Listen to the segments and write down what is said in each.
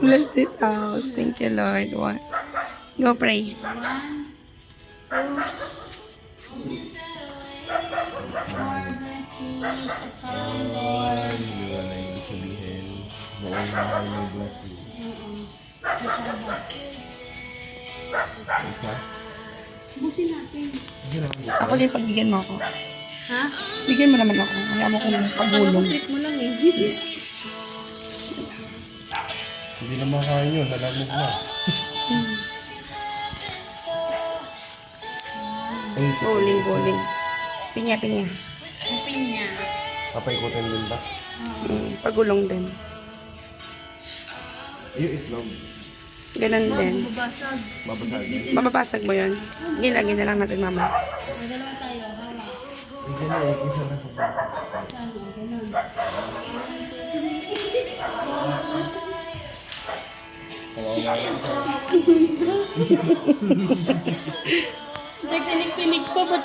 Bless this house. Thank you, Lord. What? Go pray. More blessings upon Lord. Hindi wala na ibig sabihin. Buong mahal may blessing. Isa? Busin natin. Ako din pagbigyan mo ako. Ha? Bigyan mo naman ako. Kaya mo kong Akala ko pagulong. treat mo lang eh. Hindi na makain yun. Nalamog na. Guling. Pinya. Open niya. Papaikutin din ba? Pagulong din. Yung itlog. Ganun din. Bubasag. Babasag. Mababasag mo yun. Gilagin na lang natin, mama. May dalawa tayo. Hawa. Hindi na eh. Isa na sa Saan? Ganun. Nagtinig-tinig pa ba't?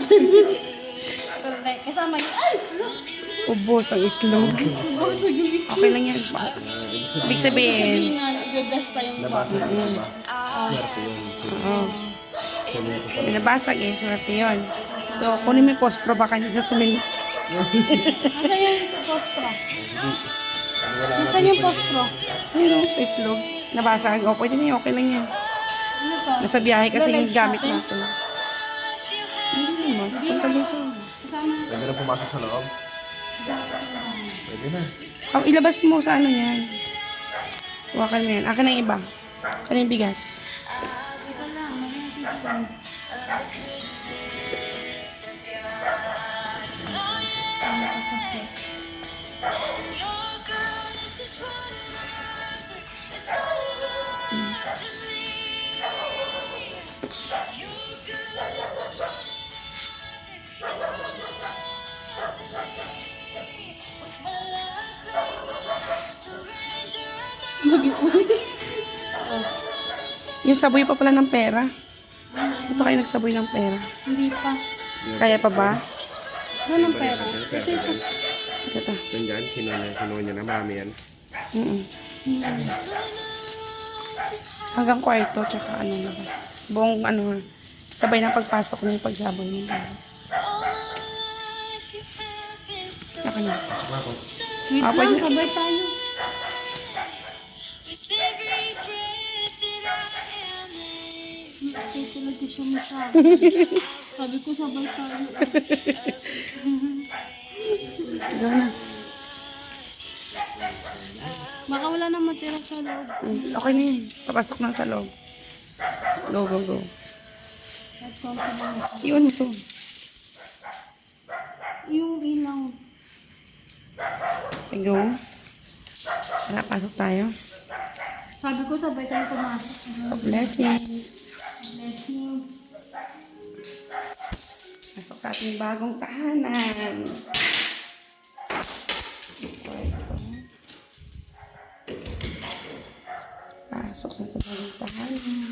Kasama yun. Ay! Ubos ang itlog. Bubasag yung big. Okay lang yan. Ibig sabihin. Sabihin nga, i-bless pa yung Nabasa na ba? Swerte yun. Oo. Binabasag eh. Swerte yun. So, kunin mo yung pospro. Baka hindi sa sumin. Nasaan yung post-pro? Nasaan yung post-pro? Ayun, itlog. Nabasag. O, pwede na yun. Okay lang yan. Ano to? Nasa biyahe kasi yung Lilights gamit natin? natin. Hindi naman. Punta din siya. Kasama. Pwede na pumasok sa loob? Pwede na. Oh, ilabas mo sa ano yan. Huwakan mo yan. Akin na yung iba. Akin na yung bigas. Ito lang. Meron dito. Yung saboy pa pala ng pera. Hindi pa kayo nagsaboy ng pera. Hindi pa. Kaya pa ba? Ano ng pera? Kasi ito. Ito. Nandyan, kinuha niya na. Marami yan. Hanggang kwarto, tsaka ano na ba. Buong ano, sabay na pagpasok ng pagsaboy ng pera. Saka na. Wait Ah, lang, pwede. sabay tayo. Susunod ko siya masabi. Sabi ko sabay tayo. Ito na. Baka wala na matira sa loob. Okay na yun. Papasok na sa loob. Go. At konti lang. Iwan mo to. Yung ilang. Go. Tara, pasok tayo. Sabi ko sabay tayo pumasok. So, blessings. Blessing. Pasok sa ating bagong tahanan. Pasok sa ating bagong tahanan.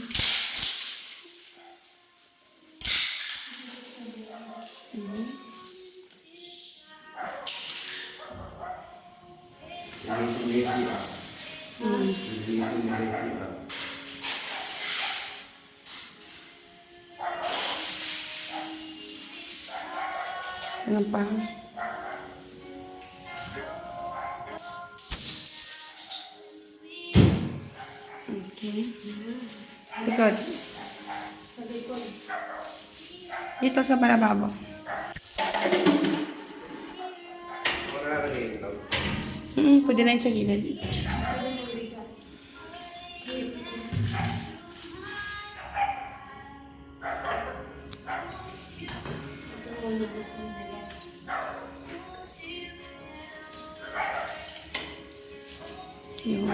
Ano pa? Okay. Likod. Dito sa palababo. Pwede na yun sa gilid. Yun.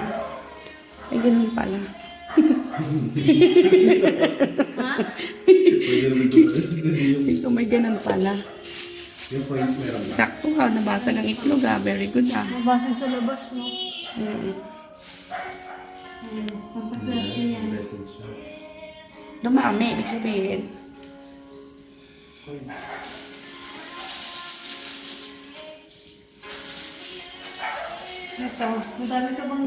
Ay, ganun pala. Ha? Ito may ganun pala. Yung points meron ba? Sakto ha, nabasag ang itlog ha. Very good ha. Mabasag sa labas, no? Pampaswerte yan. Blessings siya. Dumami, ibig sabihin. Ito, madami ka bang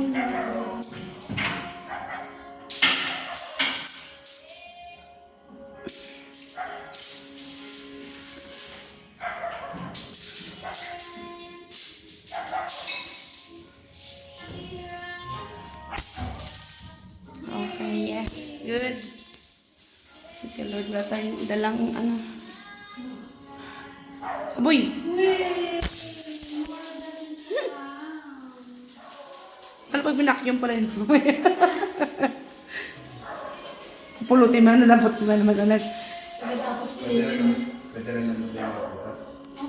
Okay, yes. Good. Sige, Lord, wala tayong dalang ano. Saboy! Ano pag binakyong pala yun? Pulutin mo na nalabot ko na naman ulit. Pwede rin